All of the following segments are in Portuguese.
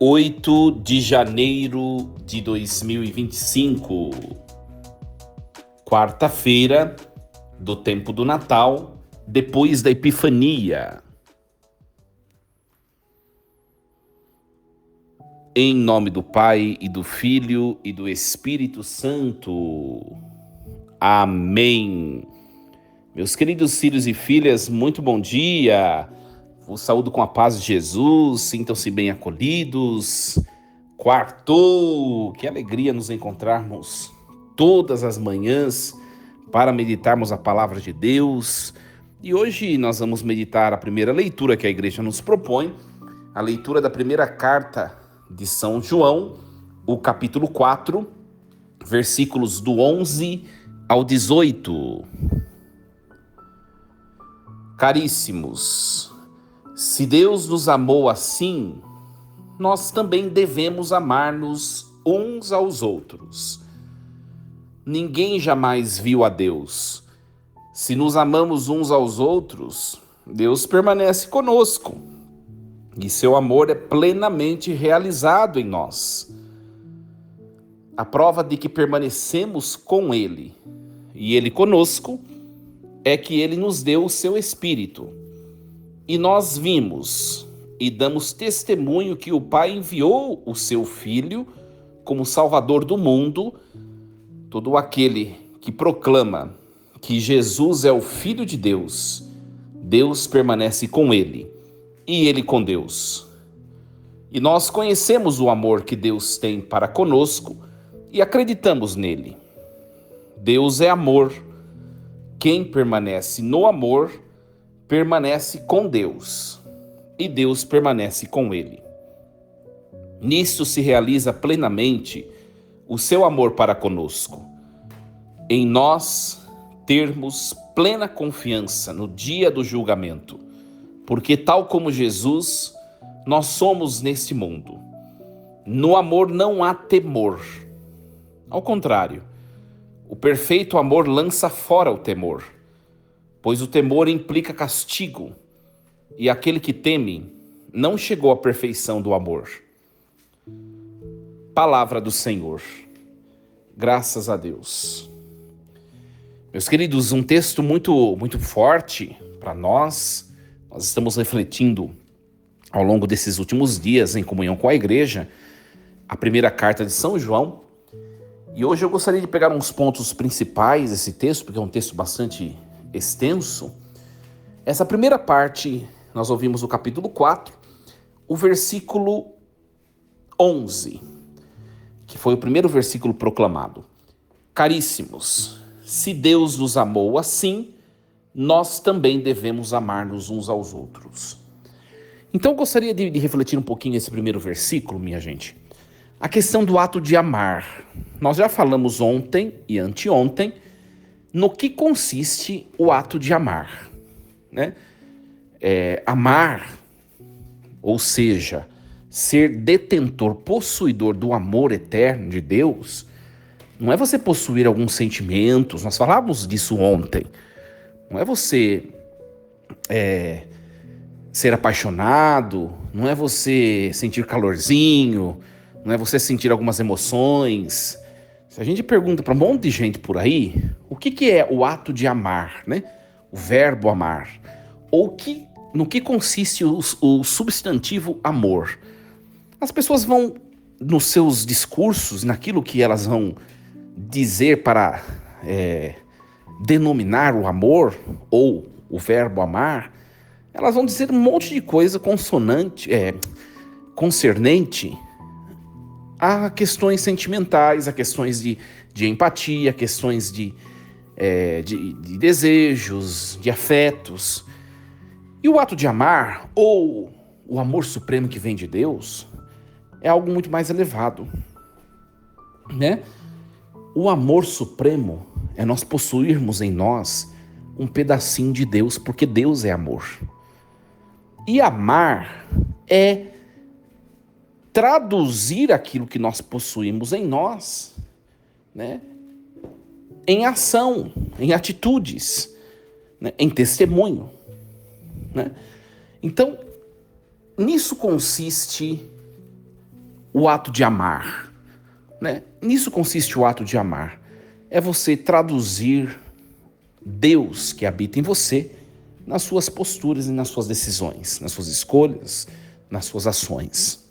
8 de janeiro de 2025, quarta-feira do tempo do Natal, depois da Epifania. Em nome do Pai, e do Filho, e do Espírito Santo. Amém. Meus queridos filhos e filhas, muito bom dia. Vos saúdo com a paz de Jesus, sintam-se bem acolhidos. Quartou, que alegria nos encontrarmos todas as manhãs para meditarmos a palavra de Deus. E hoje nós vamos meditar a primeira leitura que a igreja nos propõe, a leitura da primeira carta de São João, o capítulo 4, versículos do 11 ao 18. Caríssimos, se Deus nos amou assim, nós também devemos amar-nos uns aos outros. Ninguém jamais viu a Deus. Se nos amamos uns aos outros, Deus permanece conosco e seu amor é plenamente realizado em nós. A prova de que permanecemos com Ele e Ele conosco é que Ele nos deu o seu Espírito. E nós vimos e damos testemunho que o Pai enviou o seu Filho como Salvador do mundo. Todo aquele que proclama que Jesus é o Filho de Deus, Deus permanece com ele e ele com Deus. E nós conhecemos o amor que Deus tem para conosco e acreditamos nele. Deus é amor. Quem permanece no amor permanece com Deus e Deus permanece com ele. Nisso se realiza plenamente o seu amor para conosco, em nós termos plena confiança no dia do julgamento, porque tal como Jesus, nós somos neste mundo. No amor não há temor. Ao contrário, o perfeito amor lança fora o temor, pois o temor implica castigo, e aquele que teme não chegou à perfeição do amor. Palavra do Senhor. Graças a Deus. Meus queridos, um texto muito forte para nós. Nós estamos refletindo ao longo desses últimos dias em comunhão com a igreja, a primeira carta de São João. E hoje eu gostaria de pegar uns pontos principais desse texto, porque é um texto bastante extenso. Essa primeira parte, nós ouvimos o capítulo 4, o versículo 11, que foi o primeiro versículo proclamado. Caríssimos, se Deus nos amou assim, nós também devemos amar-nos uns aos outros. Então eu gostaria de refletir um pouquinho esse primeiro versículo, minha gente. A questão do ato de amar. Nós já falamos ontem e anteontem no que consiste o ato de amar, né? Amar, ou seja, ser detentor, possuidor do amor eterno de Deus, não é você possuir alguns sentimentos, nós falávamos disso ontem, não é você ser apaixonado, não é você sentir calorzinho, não é você sentir algumas emoções. Se a gente pergunta para um monte de gente por aí, o que é o ato de amar, né? O verbo amar. Ou no que consiste o substantivo amor? As pessoas vão, nos seus discursos, naquilo que elas vão dizer para denominar o amor, ou o verbo amar, elas vão dizer um monte de coisa concernente a questões sentimentais, a questões de empatia, questões de desejos, de afetos. E o ato de amar, ou o amor supremo que vem de Deus, é algo muito mais elevado, né? O amor supremo é nós possuirmos em nós um pedacinho de Deus, porque Deus é amor. E amar é traduzir aquilo que nós possuímos em nós, né, em ação, em atitudes, né, em testemunho, né? Então, nisso consiste o ato de amar, né? Nisso consiste o ato de amar. É você traduzir Deus que habita em você nas suas posturas e nas suas decisões, nas suas escolhas, nas suas ações.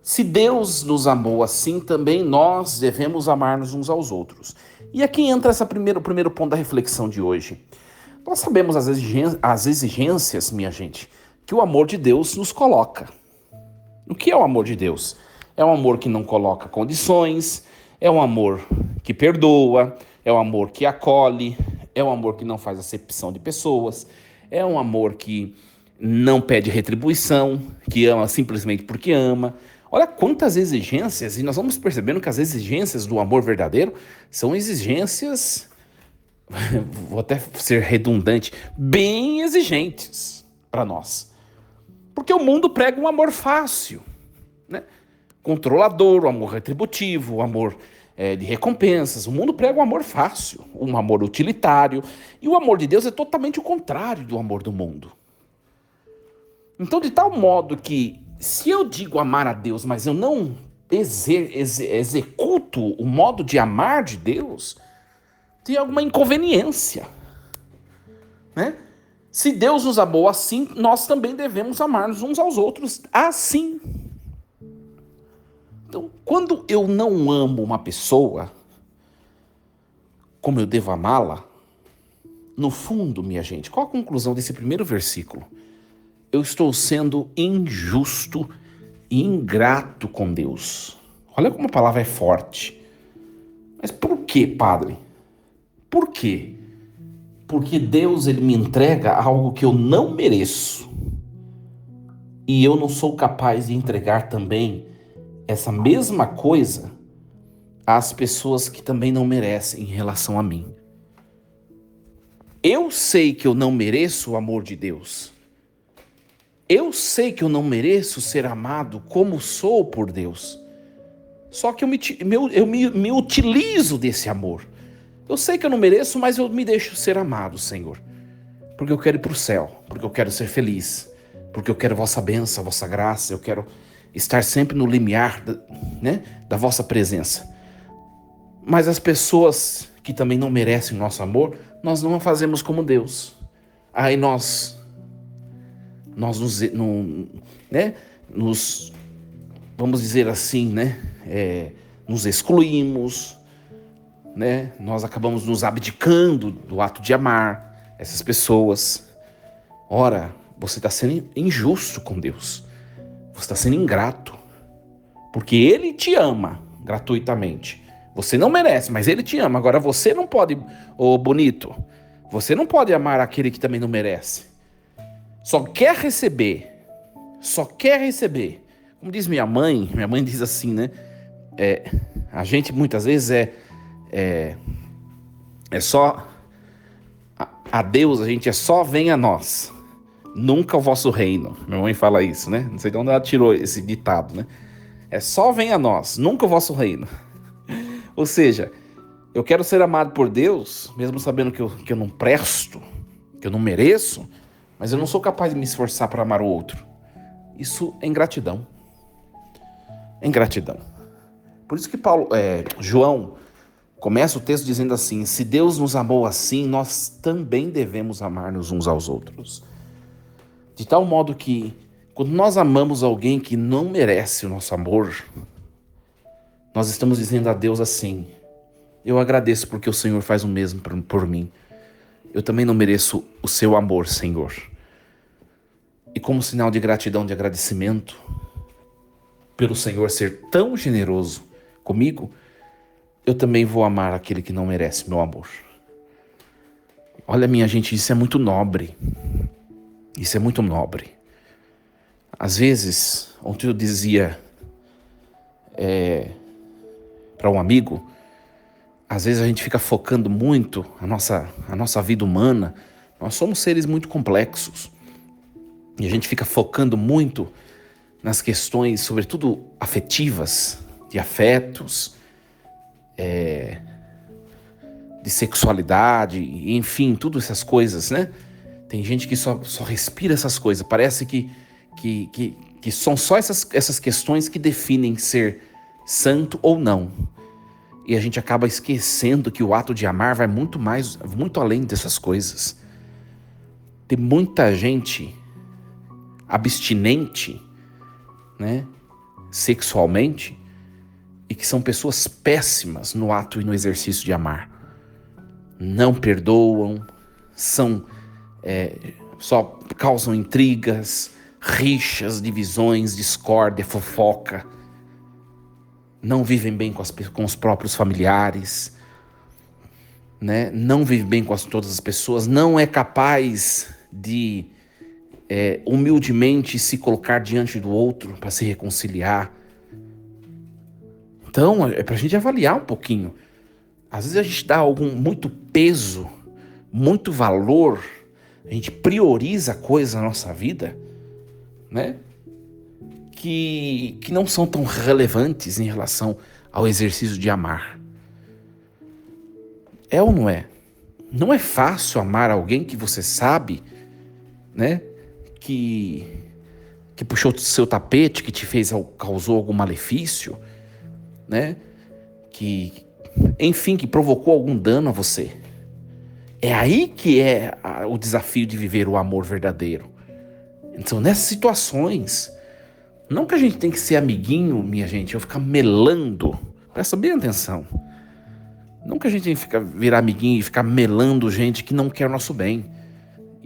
Se Deus nos amou assim, também nós devemos amar-nos uns aos outros. E aqui entra o primeiro ponto da reflexão de hoje. Nós sabemos as exigências, minha gente, que o amor de Deus nos coloca. O que é o amor de Deus? É um amor que não coloca condições, é um amor que perdoa, é um amor que acolhe, é um amor que não faz acepção de pessoas, é um amor que não pede retribuição, que ama simplesmente porque ama. Olha quantas exigências, e nós vamos percebendo que as exigências do amor verdadeiro são exigências, vou até ser redundante, bem exigentes para nós. Porque o mundo prega um amor fácil, né? Controlador, o amor retributivo, o amor de recompensas. O mundo prega um amor fácil, um amor utilitário. E o amor de Deus é totalmente o contrário do amor do mundo. Então, de tal modo que, se eu digo amar a Deus, mas eu não executo o modo de amar de Deus, tem alguma inconveniência, né? Se Deus nos amou assim, nós também devemos amar-nos uns aos outros assim. Então, quando eu não amo uma pessoa como eu devo amá-la, no fundo, minha gente, qual a conclusão desse primeiro versículo? Eu estou sendo injusto e ingrato com Deus. Olha como a palavra é forte. Mas por que, padre? Por quê? Porque Deus, ele me entrega algo que eu não mereço. E eu não sou capaz de entregar também essa mesma coisa às pessoas que também não merecem em relação a mim. Eu sei que eu não mereço o amor de Deus. Eu sei que eu não mereço ser amado como sou por Deus. Só que eu me utilizo desse amor. Eu sei que eu não mereço, mas eu me deixo ser amado, Senhor. Porque eu quero ir para o céu, porque eu quero ser feliz, porque eu quero vossa bênção, vossa graça, eu quero estar sempre no limiar da vossa presença. Mas as pessoas que também não merecem o nosso amor, nós não fazemos como Deus. Aí nós vamos dizer assim, nos excluímos, né? Nós acabamos nos abdicando do ato de amar essas pessoas. Ora, você está sendo injusto com Deus. Você está sendo ingrato. Porque Ele te ama gratuitamente. Você não merece, mas Ele te ama. Agora você não pode, bonito, você não pode amar aquele que também não merece. Só quer receber. Como diz minha mãe diz assim, né? A gente muitas vezes é só a Deus, a gente só vem a nós, nunca o vosso reino. Minha mãe fala isso, né? Não sei de onde ela tirou esse ditado, né? Só vem a nós, nunca o vosso reino. Ou seja, eu quero ser amado por Deus, mesmo sabendo que eu não presto, que eu não mereço, mas eu não sou capaz de me esforçar para amar o outro. Isso é ingratidão. É ingratidão. Por isso que João começa o texto dizendo assim: se Deus nos amou assim, nós também devemos amar-nos uns aos outros. De tal modo que, quando nós amamos alguém que não merece o nosso amor, nós estamos dizendo a Deus assim: eu agradeço porque o Senhor faz o mesmo por mim. Eu também não mereço o seu amor, Senhor. E como sinal de gratidão, de agradecimento, pelo Senhor ser tão generoso comigo, eu também vou amar aquele que não merece meu amor. Olha, minha gente, isso é muito nobre. Isso é muito nobre. Às vezes, ontem eu dizia para um amigo, às vezes a gente fica focando muito a nossa vida humana. Nós somos seres muito complexos. E a gente fica focando muito nas questões, sobretudo afetivas, de afetos, de sexualidade, enfim, tudo essas coisas, né? Tem gente que só respira essas coisas. Parece que que são só essas questões que definem ser santo ou não. E a gente acaba esquecendo que o ato de amar vai muito além dessas coisas. Tem muita gente abstinente, né, sexualmente, e que são pessoas péssimas no ato e no exercício de amar. Não perdoam, só causam intrigas, rixas, divisões, discórdia, fofoca. Não vivem bem com os próprios familiares, né? Não vive bem com todas as pessoas, não é capaz de humildemente se colocar diante do outro para se reconciliar. Então, é para a gente avaliar um pouquinho. Às vezes a gente dá muito peso, muito valor, a gente prioriza coisas na nossa vida, né, que não são tão relevantes em relação ao exercício de amar. É ou não é? Não é fácil amar alguém que você sabe, né, que puxou o seu tapete, que te causou algum malefício, né, enfim, que provocou algum dano a você. É aí que é o desafio de viver o amor verdadeiro. Então, nessas situações, não que a gente tem que ser amiguinho, minha gente, eu ficar melando, presta bem atenção. Não que a gente tem que virar amiguinho e ficar melando gente que não quer o nosso bem.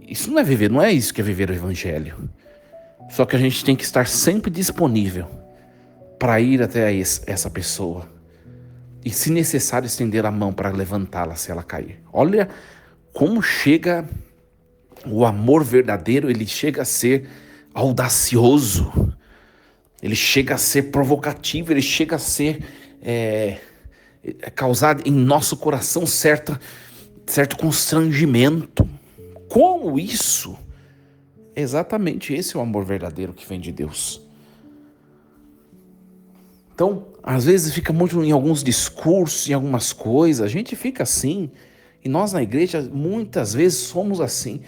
Isso não é viver, não é isso que é viver o evangelho. Só que a gente tem que estar sempre disponível para ir até essa pessoa. E, se necessário, estender a mão para levantá-la se ela cair. Olha como chega o amor verdadeiro, ele chega a ser audacioso, ele chega a ser provocativo, ele chega a ser causar em nosso coração certo constrangimento. Como isso? Exatamente esse é o amor verdadeiro que vem de Deus. Então, às vezes fica muito em alguns discursos, em algumas coisas, a gente fica assim, e nós na igreja muitas vezes somos assim,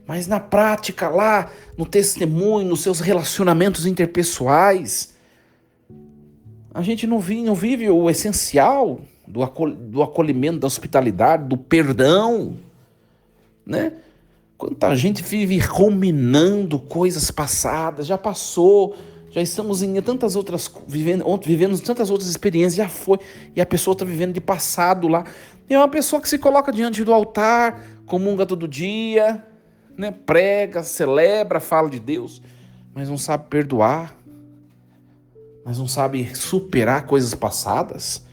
mas na prática lá, no testemunho, nos seus relacionamentos interpessoais, a gente não vive o essencial do acolhimento, da hospitalidade, do perdão, né? Quanta gente vive ruminando coisas passadas, já passou, já estamos em tantas outras, vivendo tantas outras experiências, já foi, e a pessoa está vivendo de passado lá. E é uma pessoa que se coloca diante do altar, comunga todo dia, né? Prega, celebra, fala de Deus, mas não sabe perdoar, mas não sabe superar coisas passadas.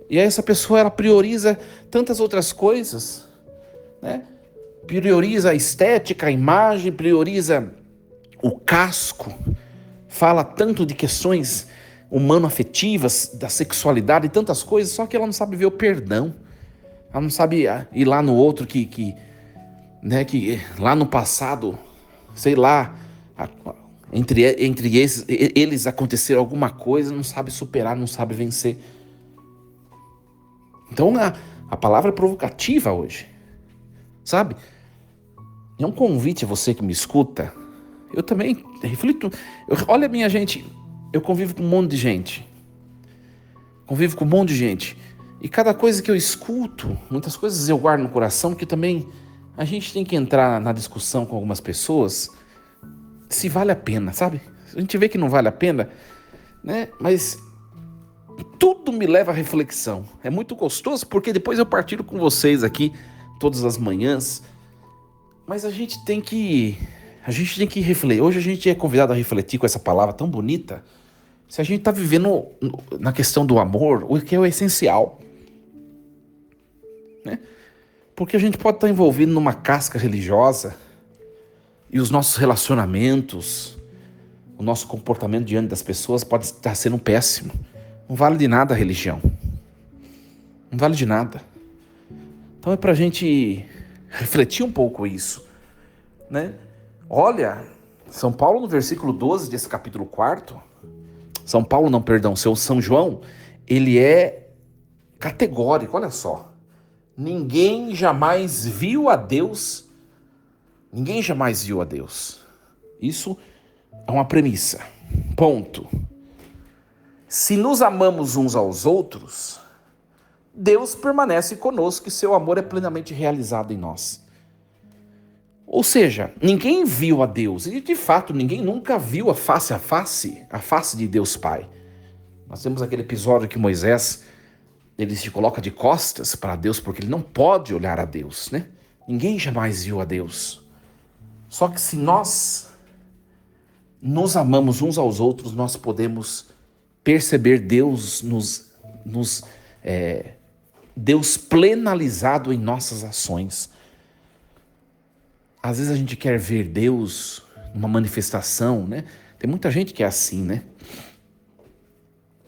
E aí essa pessoa, ela prioriza tantas outras coisas, né? Prioriza a estética, a imagem, prioriza o casco, fala tanto de questões humano-afetivas, da sexualidade e tantas coisas, só que ela não sabe ver o perdão. Ela não sabe ir lá no outro que lá no passado, sei lá, entre eles aconteceu alguma coisa, não sabe superar, não sabe vencer. Então a palavra é provocativa hoje, sabe? É um convite a você que me escuta. Eu também reflito. Olha, minha gente, eu convivo com um monte de gente. E cada coisa que eu escuto, muitas coisas eu guardo no coração, que também a gente tem que entrar na discussão com algumas pessoas, se vale a pena, sabe? A gente vê que não vale a pena, né? Mas tudo me leva à reflexão. É muito gostoso, porque depois eu partilho com vocês aqui todas as manhãs. Mas a gente tem que refletir. Hoje a gente é convidado a refletir com essa palavra tão bonita. Se a gente está vivendo na questão do amor, o que é o essencial, né? Porque a gente pode estar envolvido numa casca religiosa e os nossos relacionamentos, o nosso comportamento diante das pessoas pode estar sendo péssimo. Não vale de nada a religião. Não vale de nada. Então é para a gente refletir um pouco isso, né? Olha, São Paulo no versículo 12 desse capítulo 4, São João, ele é categórico, olha só. Ninguém jamais viu a Deus. Isso é uma premissa. Ponto. Se nos amamos uns aos outros, Deus permanece conosco e seu amor é plenamente realizado em nós. Ou seja, ninguém viu a Deus, e de fato ninguém nunca viu a face de Deus Pai. Nós temos aquele episódio que Moisés, ele se coloca de costas para Deus porque ele não pode olhar a Deus, né? Ninguém jamais viu a Deus. Só que se nós nos amamos uns aos outros, nós podemos perceber Deus Deus plenalizado em nossas ações. Às vezes a gente quer ver Deus numa manifestação, né? Tem muita gente que é assim, né?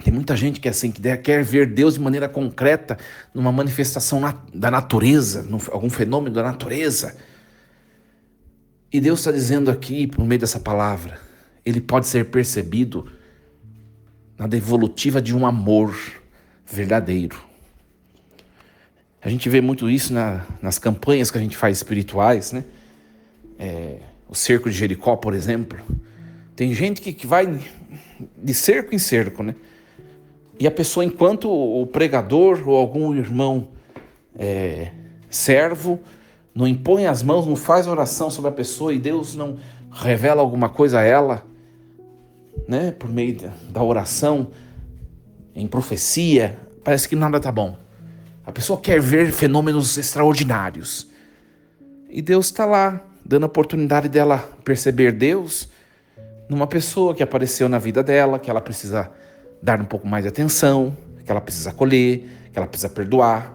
Tem muita gente que é assim, que quer ver Deus de maneira concreta numa manifestação da natureza, algum fenômeno da natureza. E Deus está dizendo aqui, por meio dessa palavra, ele pode ser percebido na devolutiva de um amor verdadeiro. A gente vê muito isso nas campanhas que a gente faz espirituais, né? O cerco de Jericó, por exemplo. Tem gente que vai de cerco em cerco, né? E a pessoa, enquanto o pregador ou algum irmão servo não impõe as mãos, não faz oração sobre a pessoa e Deus não revela alguma coisa a ela, né? Por meio da oração, em profecia, parece que nada tá bom. A pessoa quer ver fenômenos extraordinários. E Deus está lá, dando a oportunidade dela perceber Deus numa pessoa que apareceu na vida dela, que ela precisa dar um pouco mais de atenção, que ela precisa acolher, que ela precisa perdoar.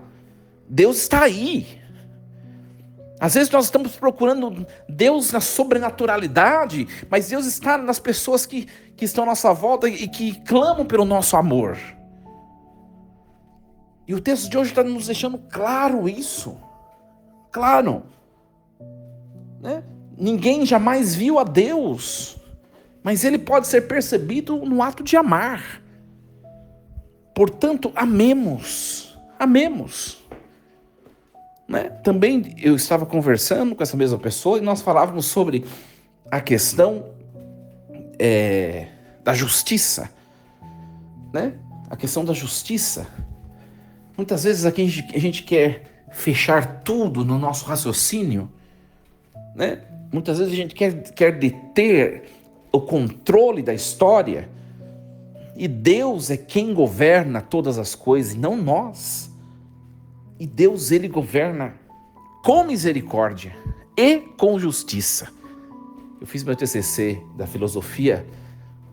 Deus está aí. Às vezes nós estamos procurando Deus na sobrenaturalidade, mas Deus está nas pessoas que estão à nossa volta e que clamam pelo nosso amor. E o texto de hoje está nos deixando claro isso. Claro. Né? Ninguém jamais viu a Deus, mas ele pode ser percebido no ato de amar. Portanto, amemos. Amemos. Né? Também eu estava conversando com essa mesma pessoa e nós falávamos sobre a questão da justiça. Né? A questão da justiça. Muitas vezes aqui a gente quer fechar tudo no nosso raciocínio, né? Muitas vezes a gente quer deter o controle da história, e Deus é quem governa todas as coisas, e não nós. E Deus, ele governa com misericórdia e com justiça. Eu fiz meu TCC da filosofia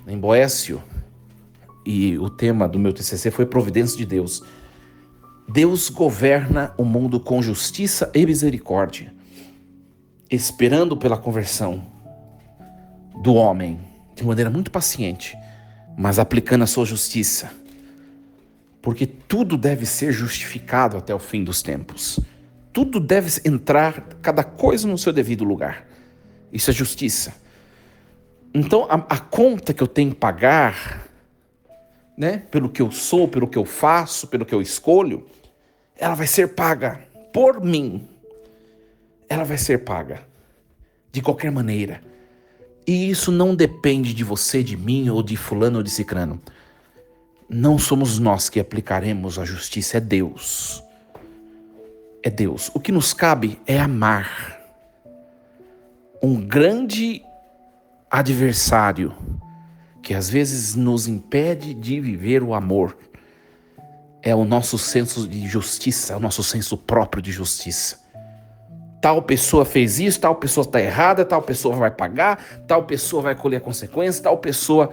em Boécio, e o tema do meu TCC foi Providência de Deus. Deus governa o mundo com justiça e misericórdia, esperando pela conversão do homem de maneira muito paciente, mas aplicando a sua justiça, porque tudo deve ser justificado até o fim dos tempos. Tudo deve entrar, cada coisa no seu devido lugar. Isso é justiça. Então a conta que eu tenho que pagar, né, pelo que eu sou, pelo que eu faço, pelo que eu escolho, ela vai ser paga por mim. Ela vai ser paga de qualquer maneira. E isso não depende de você, de mim, ou de fulano ou de cicrano. Não somos nós que aplicaremos a justiça, é Deus. É Deus. O que nos cabe é amar. Um grande adversário que às vezes nos impede de viver o amor é o nosso senso de justiça, o nosso senso próprio de justiça. Tal pessoa fez isso, tal pessoa está errada, tal pessoa vai pagar, tal pessoa vai colher a consequência, tal pessoa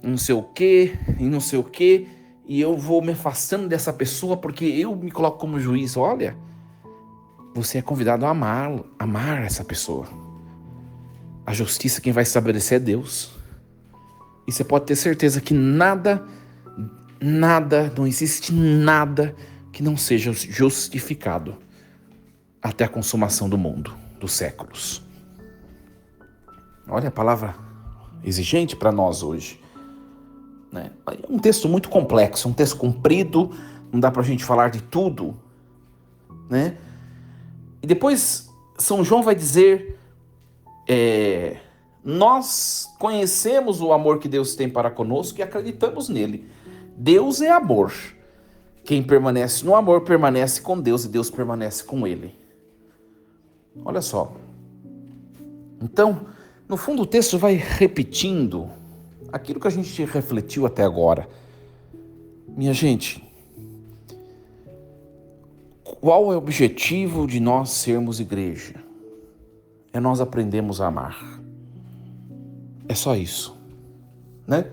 não sei o quê, e não sei o quê, e eu vou me afastando dessa pessoa porque eu me coloco como juiz. Olha, você é convidado a amar essa pessoa. A justiça quem vai estabelecer é Deus. E você pode ter certeza que nada, não existe nada que não seja justificado até a consumação do mundo, dos séculos. Olha a palavra exigente para nós hoje. Né? É um texto muito complexo, um texto comprido, não dá para a gente falar de tudo. Né? E depois São João vai dizer Nós conhecemos o amor que Deus tem para conosco e acreditamos nele. Deus é amor. Quem permanece no amor permanece com Deus e Deus permanece com ele. Olha só. Então, no fundo, o texto vai repetindo aquilo que a gente refletiu até agora. Minha gente, qual é o objetivo de nós sermos igreja? É nós aprendermos a amar. É só isso, né?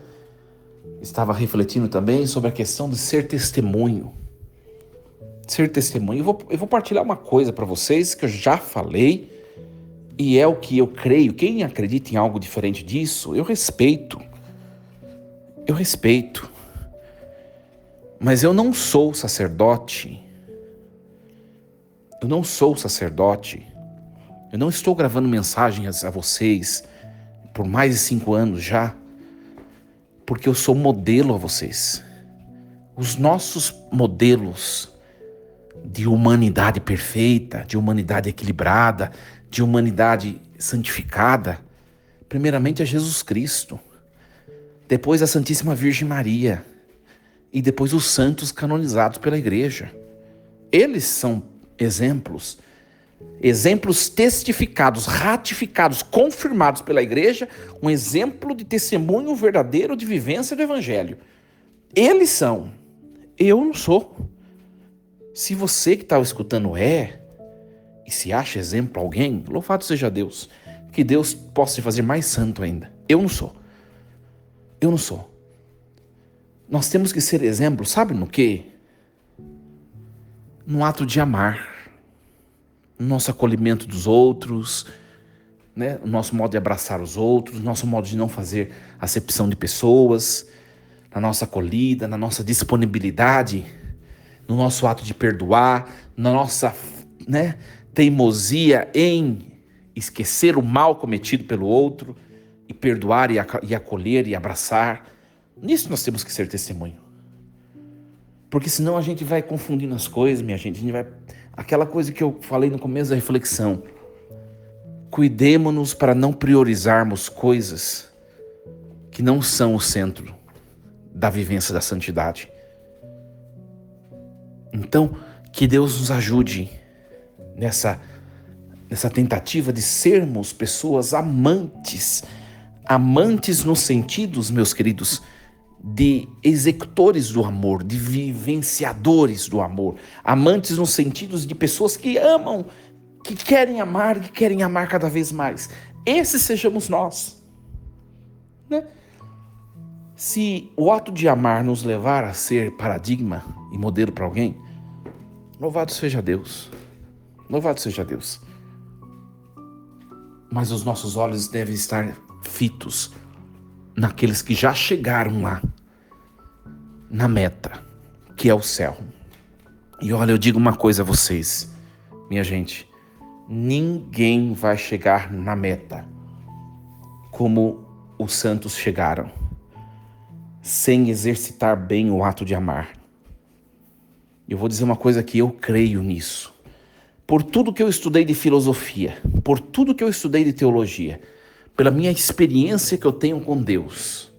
Estava refletindo também sobre a questão de ser testemunho. Ser testemunho. Eu vou partilhar uma coisa para vocês que eu já falei e é o que eu creio. Quem acredita em algo diferente disso, eu respeito. Eu respeito. Mas eu não sou sacerdote. Eu não sou sacerdote. Eu não estou gravando mensagens a vocês por mais de 5 anos já, porque eu sou modelo a vocês. Os nossos modelos de humanidade perfeita, de humanidade equilibrada, de humanidade santificada, primeiramente é Jesus Cristo, depois a Santíssima Virgem Maria e depois os santos canonizados pela igreja. Eles são exemplos testificados, ratificados, confirmados pela igreja, um exemplo de testemunho verdadeiro de vivência do evangelho. Eles são, eu não sou. Se você que está escutando e se acha exemplo para alguém, louvado seja Deus, que Deus possa te fazer mais santo ainda. Eu não sou. Eu não sou. Nós temos que ser exemplo, sabe no quê? No ato de amar. No nosso acolhimento dos outros, né? O nosso modo de abraçar os outros, nosso modo de não fazer acepção de pessoas, na nossa acolhida, na nossa disponibilidade, no nosso ato de perdoar, na nossa, teimosia em esquecer o mal cometido pelo outro e perdoar e acolher e abraçar. Nisso nós temos que ser testemunho. Porque senão a gente vai confundindo as coisas, minha gente. A gente vai... Aquela coisa que eu falei no começo da reflexão. Cuidemo-nos para não priorizarmos coisas que não são o centro da vivência da santidade. Então, que Deus nos ajude nessa tentativa de sermos pessoas amantes. Amantes nos sentidos, meus queridos, de executores do amor, de vivenciadores do amor. Amantes nos sentidos de pessoas que amam, que querem amar cada vez mais. Esses sejamos nós. Né? Se o ato de amar nos levar a ser paradigma e modelo para alguém, louvado seja Deus. Louvado seja Deus. Mas os nossos olhos devem estar fitos naqueles que já chegaram lá, na meta, que é o céu. E olha, eu digo uma coisa a vocês, minha gente, ninguém vai chegar na meta como os santos chegaram, sem exercitar bem o ato de amar. Eu vou dizer uma coisa que eu creio nisso. Por tudo que eu estudei de filosofia, por tudo que eu estudei de teologia, pela minha experiência que eu tenho com Deus,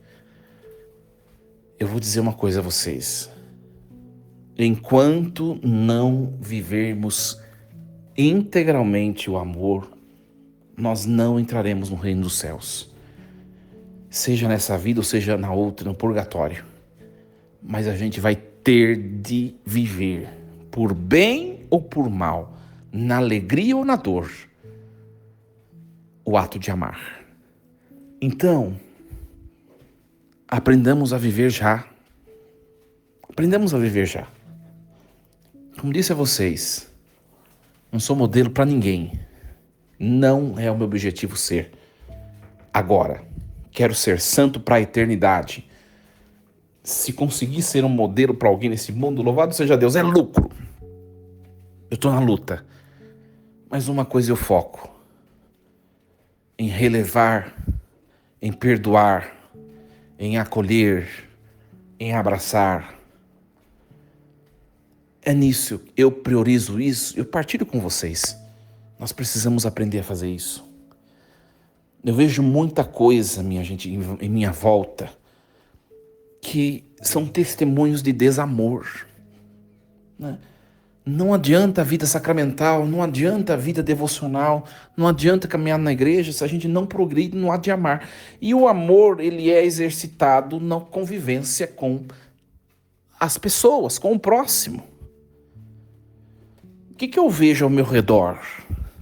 eu vou dizer uma coisa a vocês. Enquanto não vivermos integralmente o amor, nós não entraremos no reino dos céus. Seja nessa vida ou seja na outra, no purgatório. Mas a gente vai ter de viver, por bem ou por mal, na alegria ou na dor, o ato de amar. Então, aprendamos a viver já. Aprendamos a viver já. Como disse a vocês, não sou modelo para ninguém. Não é o meu objetivo ser. Agora, quero ser santo para a eternidade. Se conseguir ser um modelo para alguém nesse mundo, louvado seja Deus, é lucro. Eu estou na luta. Mas uma coisa eu foco. Em relevar, em perdoar, em acolher, em abraçar. É nisso, eu priorizo isso, eu partilho com vocês. Nós precisamos aprender a fazer isso. Eu vejo muita coisa, minha gente, em minha volta, que são testemunhos de desamor, né? Não adianta a vida sacramental, não adianta a vida devocional, não adianta caminhar na igreja se a gente não progride no ato de amar. E o amor, ele é exercitado na convivência com as pessoas, com o próximo. O que eu vejo ao meu redor,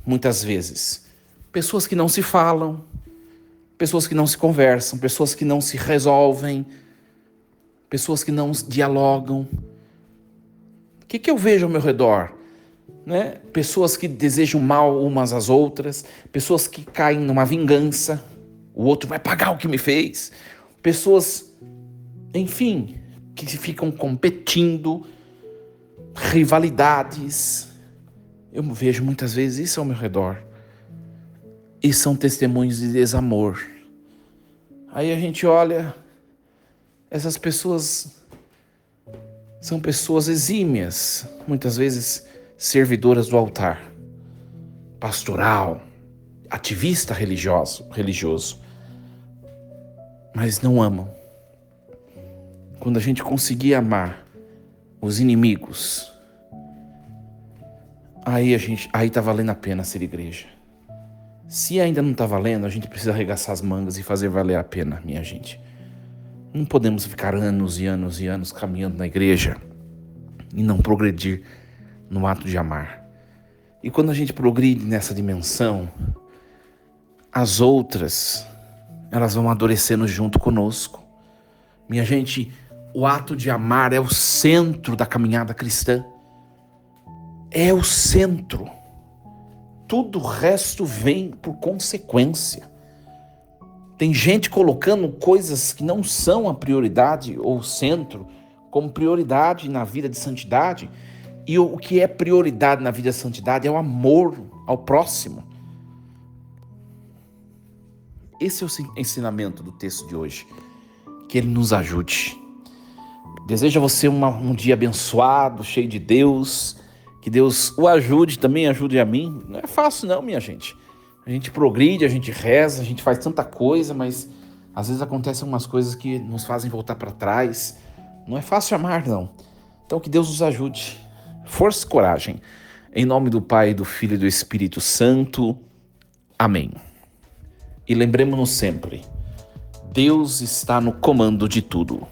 muitas vezes? Pessoas que não se falam, pessoas que não se conversam, pessoas que não se resolvem, pessoas que não dialogam. O que eu vejo ao meu redor? Né? Pessoas que desejam mal umas às outras, pessoas que caem numa vingança, o outro vai pagar o que me fez, pessoas, enfim, que ficam competindo, rivalidades. Eu vejo muitas vezes isso ao meu redor. E são testemunhos de desamor. Aí a gente olha, essas pessoas são pessoas exímias, muitas vezes servidoras do altar, pastoral, ativista religioso, mas não amam. Quando a gente conseguir amar os inimigos, aí tá valendo a pena ser igreja. Se ainda não tá valendo, a gente precisa arregaçar as mangas e fazer valer a pena, minha gente. Não podemos ficar anos e anos e anos caminhando na igreja e não progredir no ato de amar. E quando a gente progride nessa dimensão, as outras, elas vão amadurecendo junto conosco. Minha gente, o ato de amar é o centro da caminhada cristã. É o centro. Tudo o resto vem por consequência. Tem gente colocando coisas que não são a prioridade ou o centro como prioridade na vida de santidade. E o que é prioridade na vida de santidade é o amor ao próximo. Esse é o ensinamento do texto de hoje. Que ele nos ajude. Desejo a você um dia abençoado, cheio de Deus. Que Deus o ajude, também ajude a mim. Não é fácil não, minha gente. A gente progride, a gente reza, a gente faz tanta coisa, mas às vezes acontecem umas coisas que nos fazem voltar para trás. Não é fácil amar, não. Então que Deus nos ajude. Força e coragem. Em nome do Pai, do Filho e do Espírito Santo. Amém. E lembremos-nos sempre, Deus está no comando de tudo.